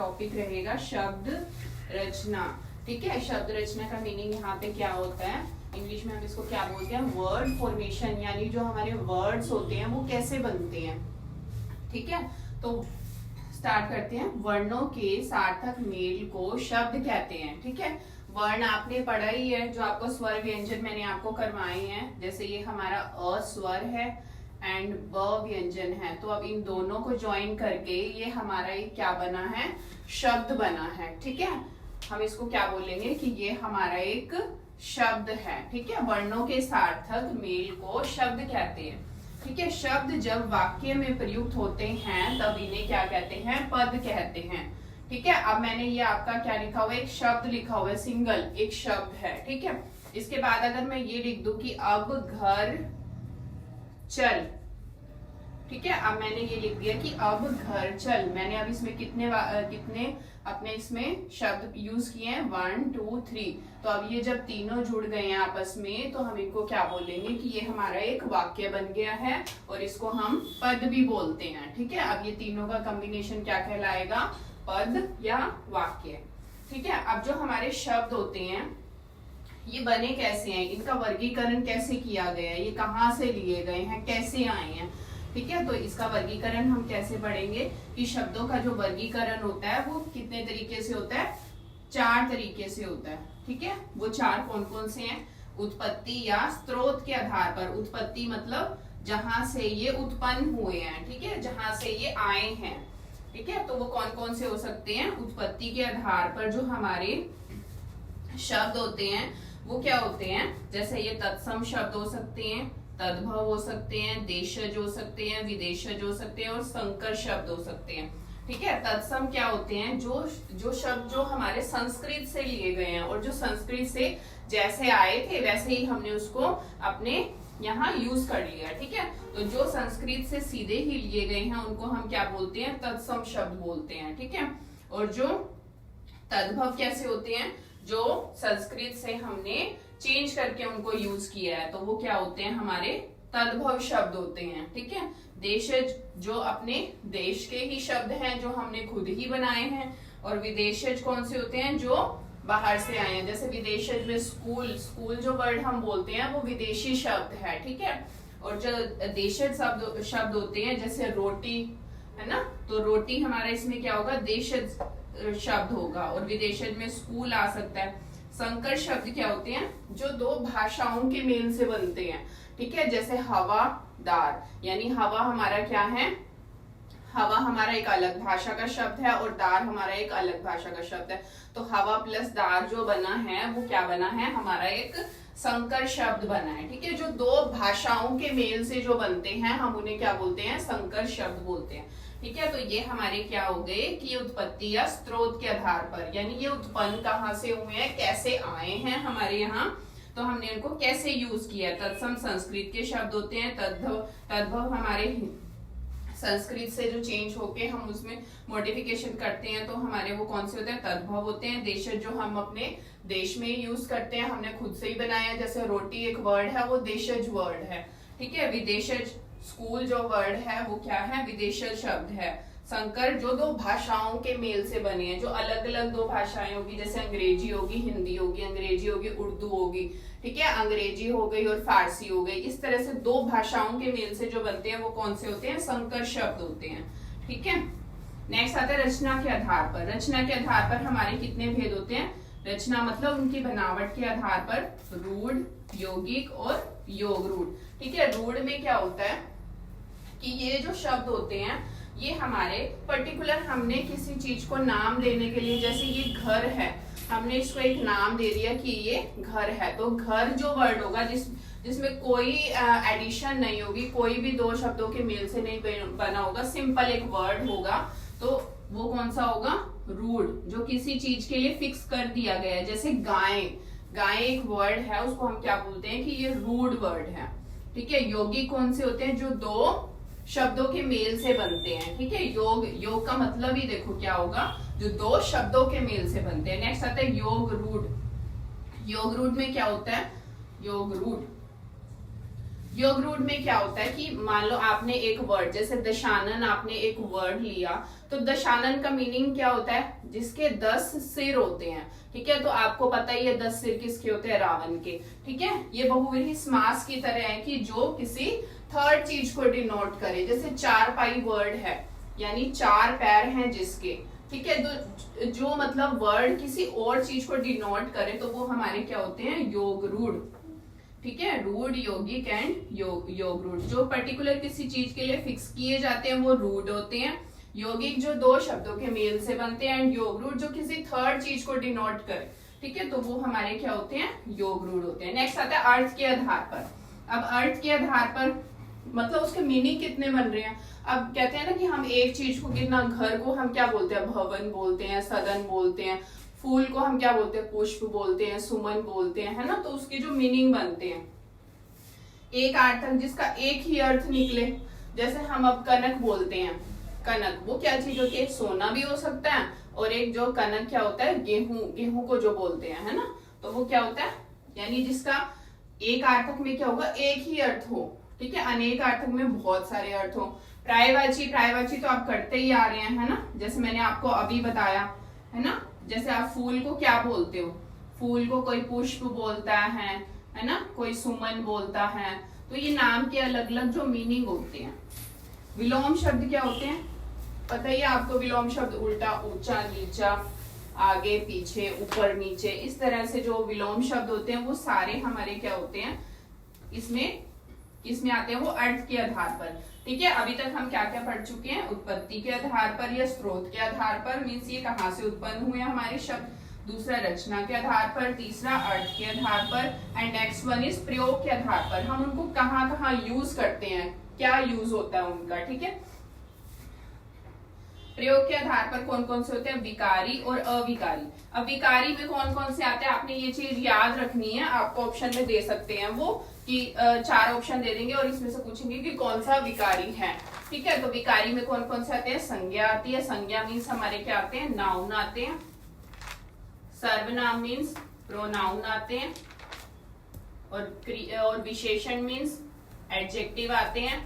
Topic रहेगा शब्द रचना। ठीक है, शब्द रचना का मीनिंग यहाँ पे क्या होता है, इंग्लिश में हम इसको क्या बोलते हैं, वर्ड फॉर्मेशन, यानी जो हमारे वर्ड्स होते हैं वो कैसे बनते हैं। ठीक है, तो स्टार्ट करते हैं। वर्णों के सार्थक मेल को शब्द कहते हैं। ठीक है, वर्ण आपने पढ़ा ही है, जो आपको स्वर व्यंजन मैंने आपको करवाए हैं। जैसे ये हमारा अ स्वर है एंड ब व्यंजन है, तो अब इन दोनों को ज्वाइन करके ये हमारा एक क्या बना है, शब्द बना है। ठीक है, हम इसको क्या बोलेंगे कि ये हमारा एक शब्द है। ठीक है, वर्णों के सार्थक मेल को शब्द कहते हैं। ठीक है, शब्द जब वाक्य में प्रयुक्त होते हैं तब इन्हें क्या कहते हैं, पद कहते हैं। ठीक है, अब मैंने ये आपका क्या लिखा हुआ है, एक शब्द लिखा हुआ है, सिंगल एक शब्द है। ठीक है, इसके बाद अगर मैं ये लिख दूं कि अब घर चल। ठीक है, अब मैंने ये लिख दिया कि अब घर चल। मैंने अब इसमें कितने अपने इसमें शब्द यूज किए हैं, 1 2 3। तो अब ये जब तीनों जुड़ गए हैं आपस में, तो हम इनको क्या बोलेंगे कि ये हमारा एक वाक्य बन गया है और इसको हम पद भी बोलते हैं। ठीक है, अब ये तीनों का कॉम्बिनेशन क्या कहलाएगा, पद या वाक्य। ठीक है, अब जो हमारे शब्द होते हैं ये बने कैसे हैं, इनका वर्गीकरण कैसे किया गया है, ये कहाँ से लिए गए हैं, कैसे आए हैं। ठीक है, तो इसका वर्गीकरण हम कैसे पढ़ेंगे कि शब्दों का जो वर्गीकरण होता है वो कितने तरीके से होता है, 4 तरीके से होता है। ठीक है, वो 4 कौन कौन से हैं, उत्पत्ति या स्रोत के आधार पर। उत्पत्ति मतलब जहां से ये उत्पन्न हुए हैं। ठीक है, जहां से ये आए हैं। ठीक है, तो वो कौन कौन से हो सकते हैं, उत्पत्ति के आधार पर जो हमारे शब्द होते हैं वो क्या होते हैं, जैसे ये तत्सम शब्द हो सकते हैं, तद्भव हो सकते हैं, देशज हो सकते हैं, विदेशज हो सकते हैं और संकर शब्द हो सकते हैं। ठीक है, तत्सम क्या होते हैं, जो शब्द जो हमारे संस्कृत से लिए गए हैं और जो संस्कृत से जैसे आए थे वैसे ही हमने उसको अपने यहाँ यूज कर लिया। ठीक है, तो जो संस्कृत से सीधे ही लिए गए हैं उनको हम क्या बोलते हैं, तत्सम शब्द बोलते हैं। ठीक है, और जो तद्भव कैसे होते हैं, जो संस्कृत से हमने चेंज करके उनको यूज किया है, तो वो क्या होते हैं, हमारे तद्भव शब्द होते हैं। ठीक है, देशज जो अपने देश के ही शब्द हैं जो हमने खुद ही बनाए हैं, और विदेशज कौन से होते हैं, जो बाहर से आए हैं। जैसे विदेशज में स्कूल जो वर्ड हम बोलते हैं वो विदेशी शब्द है। ठीक है, और जो देशज शब्द होते हैं जैसे रोटी है ना, तो रोटी हमारा इसमें क्या होगा, देशज शब्द होगा, और विदेशज में स्कूल आ सकता है। संकर शब्द क्या होते हैं, जो 2 भाषाओं के मेल से बनते हैं। ठीक है, जैसे हवा दार, यानी हवा हमारा क्या है, हवा हमारा एक अलग भाषा का शब्द है और दार हमारा एक अलग भाषा का शब्द है। तो हवा प्लस दार जो बना है वो क्या बना है, हमारा एक संकर शब्द बना है। ठीक है, जो 2 भाषाओं के मेल से जो बनते हैं हम उन्हें क्या बोलते हैं, संकर शब्द बोलते हैं। ठीक है, तो ये हमारे क्या हो गए कि ये उत्पत्ति या स्रोत के आधार पर, यानी ये उत्पन्न कहाँ से हुए हैं, कैसे आए हैं हमारे यहाँ, तो हमने इनको कैसे यूज किया। तत्सम संस्कृत के शब्द होते हैं, तद्भव हमारे संस्कृत से जो चेंज होके हम उसमें मॉडिफिकेशन करते हैं तो हमारे वो कौन से होते हैं, तद्भव होते हैं। देशज जो हम अपने देश में यूज करते हैं, हमने खुद से ही बनाया, जैसे रोटी एक वर्ड है वो देशज वर्ड है। ठीक है, विदेशज स्कूल जो वर्ड है वो क्या है, विदेशज शब्द है। संकर जो 2 भाषाओं के मेल से बने हैं, जो अलग अलग 2 भाषाएं होगी, जैसे अंग्रेजी होगी, हिंदी होगी, अंग्रेजी होगी, उर्दू होगी। ठीक है, अंग्रेजी हो गई और फारसी हो गई, इस तरह से 2 भाषाओं के मेल से जो बनते हैं वो कौन से होते हैं, संकर शब्द होते हैं। ठीक है, नेक्स्ट आता है रचना के आधार पर। रचना के आधार पर हमारे कितने भेद होते हैं, रचना मतलब उनकी बनावट के आधार पर रूढ़, यौगिक और योग रूढ़। ठीक है, रूढ़ में क्या होता है कि ये जो शब्द होते हैं ये हमारे पर्टिकुलर, हमने किसी चीज को नाम देने के लिए, जैसे ये घर है, हमने इसको एक नाम दे दिया कि ये घर है, तो घर जो वर्ड होगा जिसमें कोई एडिशन नहीं होगी, कोई भी 2 शब्दों के मेल से नहीं बना होगा, सिंपल एक वर्ड होगा, तो वो कौन सा होगा, रूढ़, जो किसी चीज के लिए फिक्स कर दिया गया है। जैसे गाय, गाय एक वर्ड है, उसको हम क्या बोलते हैं कि ये रूढ़ वर्ड है। ठीक है, योगी कौन से होते हैं, जो 2 शब्दों के मेल से बनते हैं। ठीक है, योग का मतलब ही देखो क्या होगा, जो 2 शब्दों के मेल से बनते हैं। नेक्स्ट आता है योग रूढ़। योग रूढ़ में क्या होता है, योग रूढ़ योग रूढ़ में क्या होता है कि मान लो आपने एक वर्ड, जैसे दशानन आपने एक वर्ड लिया, तो दशानन का मीनिंग क्या होता है, जिसके 10 सिर होते हैं, ठीक है। तो आपको पता ही है 10 सिर किसके होते हैं, रावण के, ठीक है। ये बहुव्रीहि समास की तरह है कि जो किसी थर्ड चीज को डिनोट करे, जैसे चार पाई वर्ड है यानी 4 पैर हैं जिसके, ठीक है। तो जो मतलब वर्ड किसी और चीज को डिनोट करे तो वो हमारे क्या होते हैं, योग रूढ़, ठीक है। रूढ़, यौगिक एंड योग रूढ़, जो पर्टिकुलर किसी चीज के लिए फिक्स किए जाते हैं वो रूढ़ होते हैं। यौगिक जो 2 शब्दों के मेल से बनते हैं, एंड योग रूढ़ जो किसी थर्ड चीज को डिनोट करे, ठीक है, तो वो हमारे क्या होते हैं, योग रूढ़ होते हैं। नेक्स्ट आता है अर्थ के आधार पर। अब अर्थ के आधार पर मतलब उसके मीनिंग कितने बन रहे हैं। अब कहते हैं ना कि हम एक चीज को कितना, घर को हम क्या बोलते हैं, भवन बोलते हैं, सदन बोलते हैं, फूल को हम क्या बोलते हैं, पुष्प बोलते हैं, सुमन बोलते हैं, है ना। तो उसके जो मीनिंग बनते हैं एक अर्थक जिसका एक ही अर्थ निकले, जैसे हम अब कनक बोलते हैं, कनक वो क्या चीज होती है, सोना भी हो सकता है, और एक जो कनक क्या होता है, गेहूं, गेहूं को जो बोलते हैं, है ना। तो वो क्या होता है, यानी जिसका एक अर्थक में क्या होगा, एक ही अर्थ हो, ठीक है। अनेक अर्थक में बहुत सारे अर्थ हो। प्रायवाची, प्रायवाची तो आप करते ही आ रहे हैं, है ना, जैसे मैंने आपको अभी बताया, है ना। जैसे आप फूल को क्या बोलते हो, फूल को कोई पुष्प बोलता है ना, कोई सुमन बोलता है। तो ये नाम के अलग अलग जो मीनिंग होते हैं। विलोम शब्द क्या होते हैं, पता ही है आपको, विलोम शब्द उल्टा, ऊंचा, नीचा, आगे पीछे, ऊपर नीचे, इस तरह से जो विलोम शब्द होते हैं वो सारे हमारे क्या होते हैं, इसमें आते हैं वो अर्थ के आधार पर, ठीक है। अभी तक हम क्या क्या पढ़ चुके हैं, उत्पत्ति के आधार पर या स्रोत के आधार पर, मीन्स ये कहाँ से उत्पन्न हुए हमारे शब्द। दूसरा रचना के आधार पर, तीसरा अर्थ के आधार पर, एंड नेक्स्ट वन इज प्रयोग के आधार पर, हम उनको कहाँ कहाँ यूज करते हैं, क्या यूज होता है उनका, ठीक है। प्रयोग के आधार पर कौन कौन से होते हैं, विकारी और अविकारी। अब विकारी में कौन कौन से आते हैं, आपने ये चीज याद रखनी है, आपको ऑप्शन में दे सकते हैं वो कि 4 ऑप्शन दे देंगे और इसमें से पूछेंगे कि कौन सा विकारी है, ठीक है। तो विकारी में कौन कौन से आते हैं, संज्ञा आती है, संज्ञा मीन्स हमारे क्या आते हैं, नाउन आते हैं। सर्वनाम मीन्स प्रोनाउन आते हैं, और विशेषण मीन्स एडजेक्टिव आते हैं,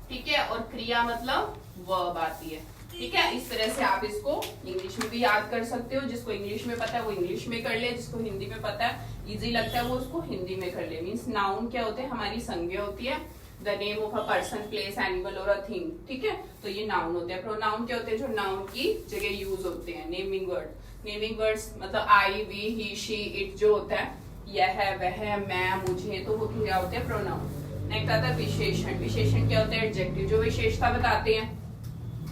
ठीक है। और क्रिया मतलब वर्ब आती है, ठीक है। इस तरह से आप इसको इंग्लिश में भी याद कर सकते हो, जिसको इंग्लिश में पता है वो इंग्लिश में कर ले, जिसको हिंदी में पता है, इजी लगता है वो उसको हिंदी में कर ले। मीन्स नाउन क्या होते हैं, हमारी संज्ञा होती है, the name of a person, place, animal और अ थिंग, ठीक है। तो ये नाउन होते हैं। प्रोनाउन क्या होते हैं, जो नाउन की जगह यूज होते हैं, नेमिंग वर्ड। नेमिंग वर्ड्स मतलब आई, वी, ही, शी, इट जो होता है, यह, वह, मैं, मुझे, तो वो क्या होते हैं, प्रोनाउन। नेक्स्ट आता है विशेषण। विशेषण क्या होता है, एडजेक्टिव, जो विशेषता बताते हैं,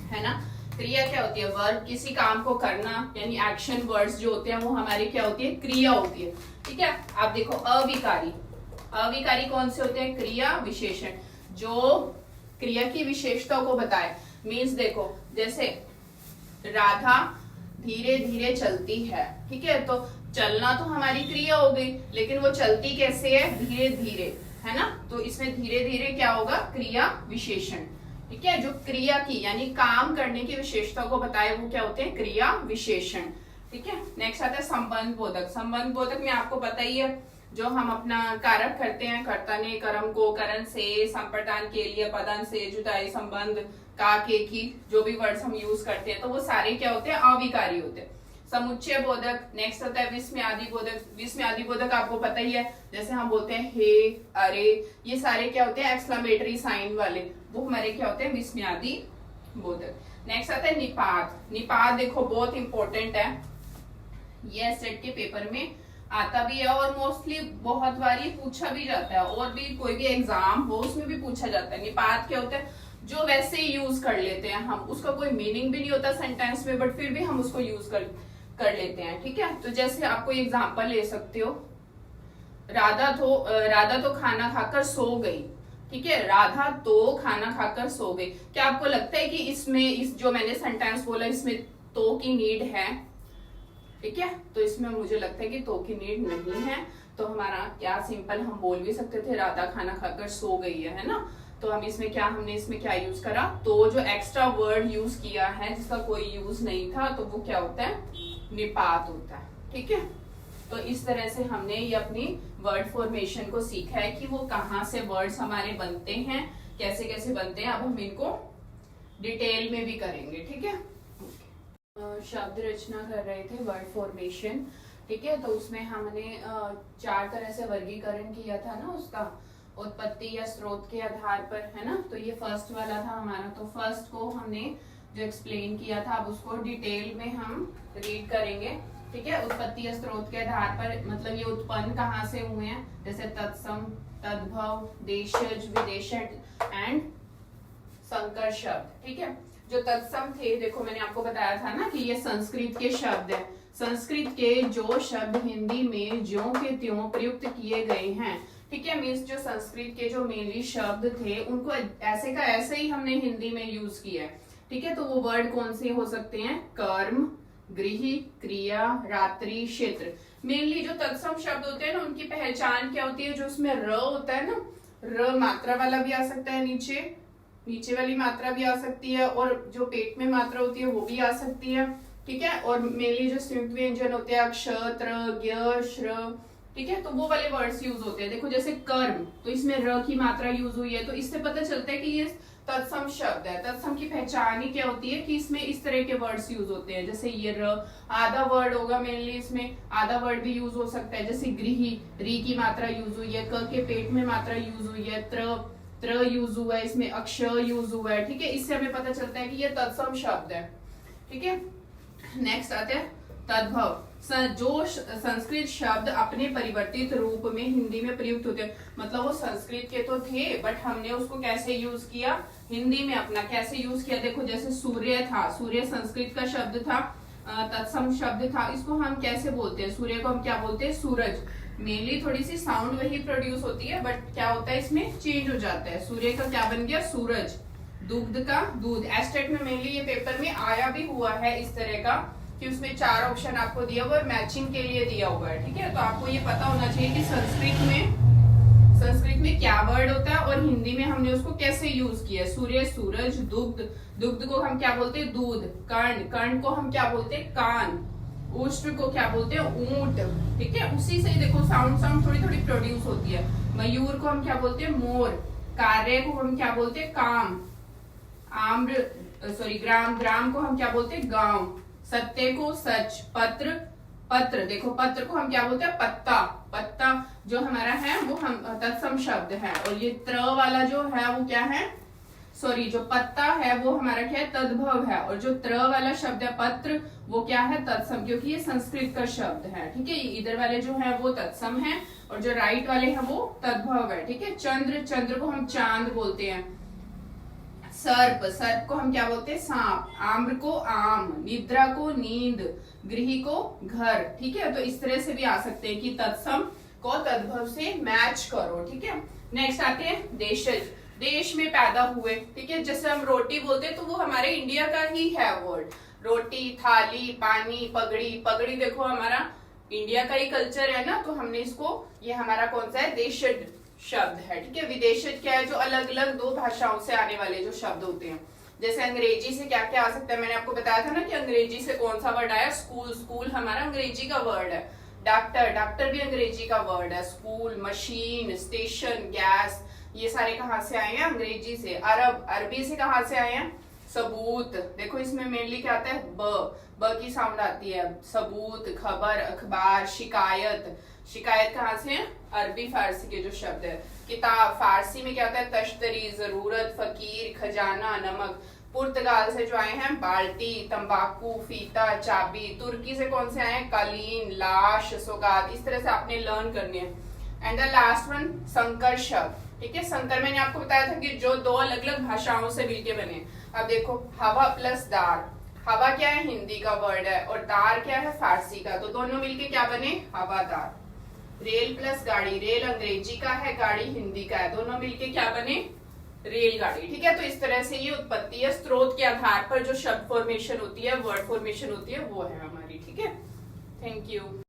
है ना। क्रिया क्या होती है, वर्ब, किसी काम को करना, यानी एक्शन वर्ड्स जो होते हैं वो हमारी क्या होती है, क्रिया होती है, ठीक है। आप देखो अविकारी, अविकारी कौन से होते हैं, क्रिया विशेषण, जो क्रिया की विशेषताओं को बताए। मीन्स देखो, जैसे राधा धीरे धीरे चलती है, ठीक है, तो चलना तो हमारी क्रिया हो गई, लेकिन वो चलती कैसे है, धीरे धीरे, है ना। तो इसमें धीरे धीरे क्या होगा, क्रिया विशेषण, ठीक है। जो क्रिया की यानी काम करने की विशेषता को बताए वो क्या होते हैं, क्रिया विशेषण, ठीक है। नेक्स्ट आता है संबंध बोधक। संबंध बोधक में आपको पता ही है, जो हम अपना कारक करते हैं, कर्ता ने कर्म को, करण से, संप्रदान के लिए, पदन से, जुदाई, संबंध, का, के, की, जो भी वर्ड्स हम यूज करते हैं तो वो सारे क्या होते हैं, अविकारी होते हैं। समुच्चय बोधक। नेक्स्ट होता है विस्मयादि बोधक। विस्मयादि बोधक आपको पता ही है, जैसे हम बोलते हैं हे, अरे, ये सारे क्या होते हैं, एक्सक्लेमेटरी साइन वाले, वो हमारे क्या होते हैं, विस्मयादि बोधक। नेक्स्ट आता है निपात। निपात देखो बहुत इंपॉर्टेंट है, ये सेट के पेपर में आता भी है और मोस्टली बहुत बार ये पूछा भी जाता है, और भी कोई भी एग्जाम हो उसमें भी पूछा जाता है। निपात क्या होता है, जो वैसे यूज कर लेते हैं हम, उसका कोई मीनिंग भी नहीं होता सेंटेंस में, बट फिर भी हम उसको यूज कर लेते हैं, ठीक है। तो जैसे आपको एग्जाम्पल ले सकते हो, राधा तो खाना खाकर सो गई, ठीक है, राधा तो खाना खाकर सो गई। क्या आपको लगता है कि इस जो मैंने सेंटेंस बोला इसमें तो की नीड है, ठीक है। तो इसमें मुझे लगता है कि तो की नीड नहीं है, तो हमारा क्या सिंपल हम बोल भी सकते थे राधा खाना खाकर सो गई है ना। तो हमने इसमें क्या यूज करा, तो जो एक्स्ट्रा वर्ड यूज किया है जिसका कोई यूज नहीं था, तो वो क्या होता है, निपात होता है, ठीक है। तो इस तरह से हमने ये अपनी वर्ड फॉर्मेशन को सीखा है कि वो कहाँ से वर्ड्स हमारे बनते हैं, कैसे कैसे बनते हैं। अब हम इनको डिटेल में भी करेंगे, ठीक है। शब्द रचना कर रहे थे, वर्ड फॉर्मेशन, ठीक है। तो उसमें हमने 4 तरह से वर्गीकरण किया था ना, उसका उत्पत्ति या स्रोत के आधार पर, है ना। तो ये फर्स्ट वाला था हमारा। तो फर्स्ट को हमने जो एक्सप्लेन किया था, अब उसको डिटेल में हम रीड करेंगे, ठीक है। उत्पत्ति या स्रोत के आधार पर मतलब ये उत्पन्न कहाँ से हुए हैं, जैसे तत्सम, तद्भव, देशज, विदेशज एंड संकर शब्द, ठीक है। जो तत्सम थे, देखो मैंने आपको बताया था ना कि ये संस्कृत के शब्द है। संस्कृत के जो शब्द हिंदी में ज्यों के त्यों प्रयुक्त किए गए हैं, ठीक है। मीन्स जो संस्कृत के जो मेनली शब्द थे उनको ऐसे का ऐसे ही हमने हिंदी में यूज किया है, ठीक है। तो वो वर्ड कौन से हो सकते हैं, कर्म, गृह, क्रिया, रात्रि, क्षेत्र। मेनली जो तत्सम शब्द होते हैं ना, उनकी पहचान क्या होती है, जो उसमें र होता है ना, र मात्रा वाला भी आ सकता है, नीचे वाली मात्रा भी आ सकती है, और जो पेट में मात्रा होती है वो भी आ सकती है, ठीक है। और मेनली जो संयुक्त व्यंजन होते हैं, अक्ष, त्र, ज्ञ, श्र, ठीक है, तो वो वाले वर्ड्स यूज होते हैं। देखो जैसे कर्म, तो इसमें र की मात्रा यूज हुई है, तो इससे पता चलता है कि ये तत्सम शब्द है। तत्सम की पहचान ही क्या होती है कि इसमें इस तरह के वर्ड्स यूज होते हैं। जैसे ये र आधा वर्ड होगा, मेनली इसमें आधा वर्ड भी यूज हो सकता है। जैसे गृही, री की मात्रा यूज हुई है, क के पेट में मात्रा यूज हुई है, त्र यूज हुआ है, इसमें अक्ष यूज हुआ है, ठीक है। इससे हमें पता चलता है कि ये तत्सम शब्द है, ठीक है। नेक्स्ट आते हैं तद्भव। जो संस्कृत शब्द अपने परिवर्तित रूप में हिंदी में प्रयुक्त होते हैं, मतलब वो संस्कृत के तो थे बट हमने उसको कैसे यूज किया, हिंदी में अपना कैसे यूज किया। देखो जैसे सूर्य था, सूर्य संस्कृत का शब्द था, तत्सम शब्द था, इसको हम कैसे बोलते हैं, सूर्य को हम क्या बोलते हैं, सूरज। मेनली थोड़ी सी साउंड वही प्रोड्यूस होती है बट क्या होता है इसमें चेंज हो जाता है। सूर्य का क्या बन गया, सूरज। दुग्ध का दूध। एस्टेट में मेनली ये पेपर में आया भी हुआ है इस तरह का कि उसमें 4 ऑप्शन आपको दिया हुआ है, मैचिंग के लिए दिया हुआ है, ठीक है। तो आपको ये पता होना चाहिए कि संस्कृत में क्या वर्ड होता है और हिंदी में हमने उसको कैसे यूज किया। सूर्य, सूरज, दुग्ध, दुग्ध को हम क्या बोलते हैं, दूध। कर्ण, कर्ण को हम क्या बोलते हैं, कान। उष्ट्र को क्या बोलते हैं, ऊंट, ठीक है। उसी से देखो साउंड थोड़ी थोड़ी प्रोड्यूस होती है। मयूर को हम क्या बोलते हैं, मोर। कार्य को हम क्या बोलते हैं, काम। ग्राम, ग्राम को हम क्या बोलते हैं, गांव। सत्य को सच। पत्र, पत्र, देखो पत्र को हम क्या बोलते हैं, पत्ता। पत्ता जो हमारा है वो हम तत्सम शब्द है। और ये त्र वाला जो है वो क्या है, जो पत्ता है वो हमारा क्या है, तद्भव है। और जो त्र वाला शब्द है पत्र, वो क्या है, तत्सम, क्योंकि ये संस्कृत का शब्द है, ठीक है। इधर वाले जो है वो तत्सम है और जो राइट वाले हैं वो तद्भव है, ठीक है। चंद्र, चंद्र को हम चांद बोलते हैं। सर्प, सर्प को हम क्या बोलते हैं, सांप। आम्र को आम। निद्रा को नींद। गृह को घर, ठीक है। तो इस तरह से भी आ सकते हैं कि तत्सम को तद्भव से मैच करो, ठीक है। नेक्स्ट आते हैं देशज। देश में पैदा हुए, ठीक है। जैसे हम रोटी बोलते हैं तो वो हमारे इंडिया का ही है वर्ड। रोटी, थाली, पानी, पगड़ी। पगड़ी देखो हमारा इंडिया का ही कल्चर है ना, तो हमने इसको, ये हमारा कौन सा है, देशज शब्द है, ठीक है। विदेशज क्या है, जो अलग अलग 2 भाषाओं से आने वाले जो शब्द होते हैं। जैसे अंग्रेजी से क्या क्या आ सकता है, मैंने आपको बताया था ना कि अंग्रेजी से कौन सा वर्ड आया, स्कूल। स्कूल हमारा अंग्रेजी का वर्ड है। डॉक्टर, डॉक्टर भी अंग्रेजी का वर्ड है। स्कूल, मशीन, स्टेशन, गैस, ये सारे कहाँ से आए हैं, अंग्रेजी से। अरब, अरबी से कहाँ से आए हैं, सबूत। देखो इसमें मेनली क्या आता है, ब की साउंड आती है। सबूत, खबर, अखबार। शिकायत, शिकायत कहाँ से है, अरबी फारसी के जो शब्द है। किताब, फारसी में क्या होता है, तश्तरी, जरूरत, फकीर, खजाना, नमक। पुर्तगाल से जो आए हैं, बाल्टी, तंबाकू, फीता, चाबी। तुर्की से कौन से आए हैं, कालीन, लाश, सौगात। इस तरह से आपने लर्न करने हैं। एंड द लास्ट वन, संकर शब्द, ठीक है। संकर मैंने आपको बताया था कि जो 2 अलग अलग भाषाओं से मिलके बने। अब देखो हवा प्लस दार। हवा क्या है, हिंदी का वर्ड है, और दार क्या है, फारसी का। तो दोनों मिलके क्या बने, हवादार। रेल प्लस गाड़ी। रेल अंग्रेजी का है, गाड़ी हिंदी का है, दोनों मिलके क्या बने, रेलगाड़ी, ठीक है। तो इस तरह से ये उत्पत्ति है, स्रोत के आधार पर जो शब्द फॉर्मेशन होती है, वर्ड फॉर्मेशन होती है, वो है हमारी, ठीक है। Thank you.